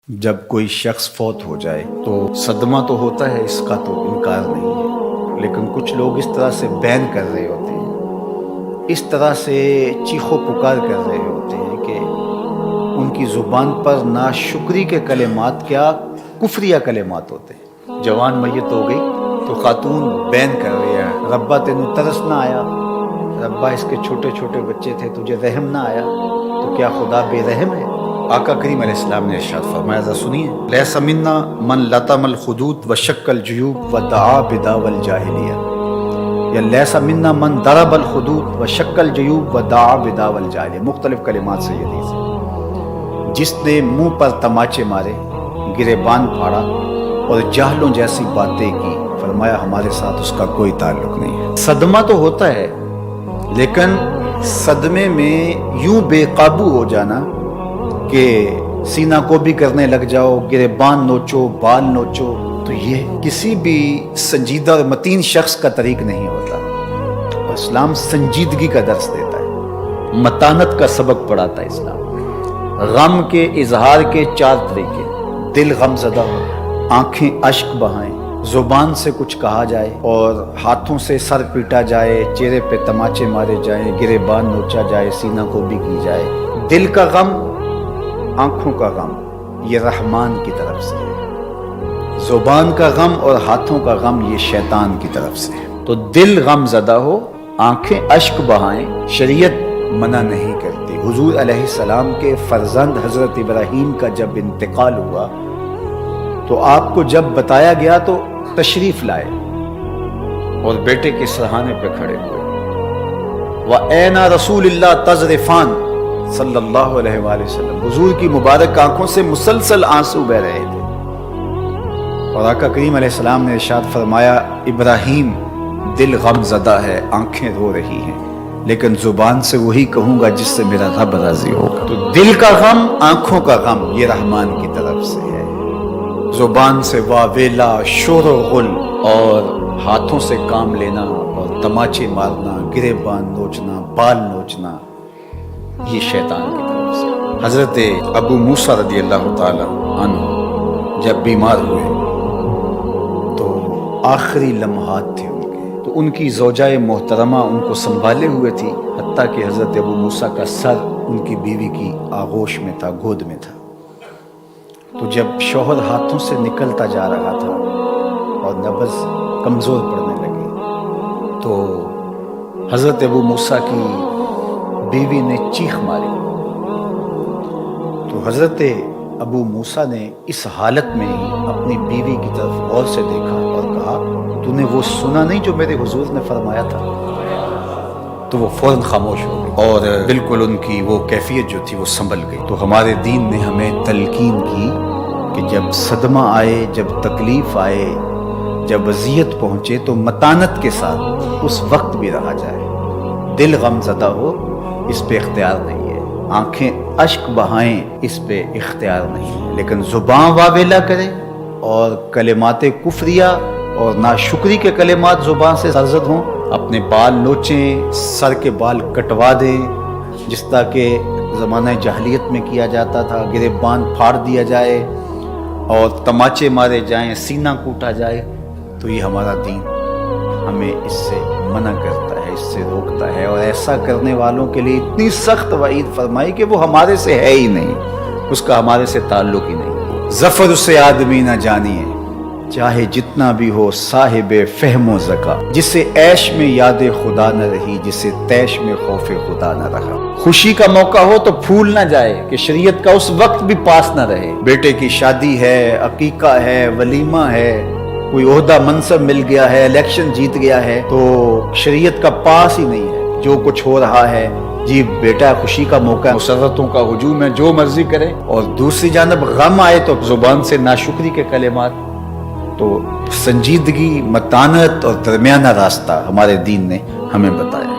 جب کوئی شخص فوت ہو جائے تو صدمہ تو ہوتا ہے، اس کا تو انکار نہیں ہے، لیکن کچھ لوگ اس طرح سے بین کر رہے ہوتے ہیں، اس طرح سے چیخ و پکار کر رہے ہوتے ہیں کہ ان کی زبان پر ناشکری کے کلمات کیا کفریہ کلمات ہوتے ہیں۔ جوان میت ہو گئی تو خاتون بین کر رہی ہے، ربا تینوں ترس نہ آیا، ربا اس کے چھوٹے چھوٹے بچے تھے، تجھے رحم نہ آیا، تو کیا خدا بے رحم ہے؟ آقا کریم علیہ السلام نے ارشاد فرمایا، ذرا سنیے، لیس منا من لطم الخدود وشق الجیوب ودعا بدعوی الجاہلیہ، یا لیس منا من ضرب الخدود وشق الجیوب ودعا بدعوی الجاہلیہ، مختلف کلمات سے یہ حدیث ہے۔ جس نے منہ پر تماچے مارے، گریبان پھاڑا اور جاہلوں جیسی باتیں کی، فرمایا ہمارے ساتھ اس کا کوئی تعلق نہیں ہے۔ صدمہ تو ہوتا ہے، لیکن صدمے میں یوں بے قابو ہو جانا کہ سینہ کو بھی کرنے لگ جاؤ، گریبان نوچو، بال نوچو، تو یہ کسی بھی سنجیدہ اور متین شخص کا طریق نہیں ہوتا۔ اور اسلام سنجیدگی کا درس دیتا ہے، متانت کا سبق پڑھاتا ہے اسلام۔ غم کے اظہار کے 4 طریقے: دل غم زدہ ہو، آنکھیں اشک بہائیں، زبان سے کچھ کہا جائے اور ہاتھوں سے سر پیٹا جائے، چہرے پہ تماچے مارے جائیں، گریبان نوچا جائے، سینہ کو بھی کی جائے۔ دل کا غم، آنکھوں کا غم، یہ رحمان کی طرف سے ہے۔ زبان کا غم اور ہاتھوں کا غم یہ شیطان کی طرف سے ہے۔ تو دل غم زدہ ہو، آنکھیں اشک بہائیں، شریعت منع نہیں کرتی۔ حضور علیہ السلام کے فرزند حضرت ابراہیم کا جب انتقال ہوا تو آپ کو جب بتایا گیا تو تشریف لائے اور بیٹے کے سرہانے پہ کھڑے ہوئے۔ وَأَيْنَ رَسُولِ اللَّهِ تَذْرِفَانِ صلی اللہ علیہ وآلہ وسلم، حضور کی مبارک آنکھوں سے مسلسل آنسو بہ رہے تھے، اور آقا کریم علیہ السلام نے ارشاد فرمایا، ابراہیم دل غم زدہ ہے، آنکھیں رو رہی ہیں، لیکن زبان سے وہی کہوں گا جس سے میرا رب راضی ہوگا۔ تو دل کا غم، آنکھوں کا غم یہ رحمان کی طرف سے ہے۔ زبان سے واویلا، شور و غل، اور ہاتھوں سے کام لینا اور تماچے مارنا، گریبان نوچنا، بال نوچنا، یہ شیطان کی طرف سے۔ حضرت ابو موسیٰ رضی اللہ تعالی عنہ جب بیمار ہوئے تو آخری لمحات تھے ان کے، تو ان کی زوجہ محترمہ ان کو سنبھالے ہوئے تھی، حتیٰ کہ حضرت ابو موسیٰ کا سر ان کی بیوی کی آغوش میں تھا، گود میں تھا۔ تو جب شوہر ہاتھوں سے نکلتا جا رہا تھا اور نبض کمزور پڑنے لگی، تو حضرت ابو موسیٰ کی بیوی نے چیخ ماری، تو حضرت ابو موسیٰ نے اس حالت میں ہی اپنی بیوی کی طرف غور سے دیکھا اور کہا، تو نے وہ سنا نہیں جو میرے حضور نے فرمایا تھا؟ تو وہ فوراً خاموش ہو گئی اور بالکل ان کی وہ کیفیت جو تھی وہ سنبھل گئی۔ تو ہمارے دین نے ہمیں تلقین کی کہ جب صدمہ آئے، جب تکلیف آئے، جب اذیت پہنچے تو متانت کے ساتھ اس وقت بھی رہا جائے۔ دل غم زدہ ہو، اس پہ اختیار نہیں ہے، آنکھیں اشک بہائیں، اس پہ اختیار نہیں ہے، لیکن زبان واویلا کرے اور کلمات کفریہ اور ناشکری کے کلمات زبان سے سرزد ہوں، اپنے بال نوچیں، سر کے بال کٹوا دیں جس طرح کہ زمانہ جاہلیت میں کیا جاتا تھا، گریبان پھاڑ دیا جائے اور تماچے مارے جائیں، سینہ کوٹا جائے، تو یہ ہمارا دین ہمیں اس سے منع کرتا ہے، اس سے روکتا ہے، اور ایسا کرنے والوں کے لیے اتنی سخت وعید فرمائی کہ وہ ہمارے سے ہے ہی نہیں، اس کا ہمارے سے تعلق ہی نہیں۔ ظفر اسے آدمی نہ جانیے، چاہے جتنا بھی ہو صاحب فہم و ذکا، جسے عیش میں یاد خدا نہ رہی، جسے تیش میں خوف خدا نہ رہا۔ خوشی کا موقع ہو تو پھول نہ جائے کہ شریعت کا اس وقت بھی پاس نہ رہے۔ بیٹے کی شادی ہے، عقیقہ ہے، ولیمہ ہے، کوئی عہدہ منصب مل گیا ہے، الیکشن جیت گیا ہے، تو شریعت کا پاس ہی نہیں ہے، جو کچھ ہو رہا ہے، جی بیٹا خوشی کا موقع، مسرتوں کا ہجوم ہے، جو مرضی کرے، اور دوسری جانب غم آئے تو زبان سے ناشکری کے کلمات۔ تو سنجیدگی، متانت اور درمیانہ راستہ ہمارے دین نے ہمیں بتایا۔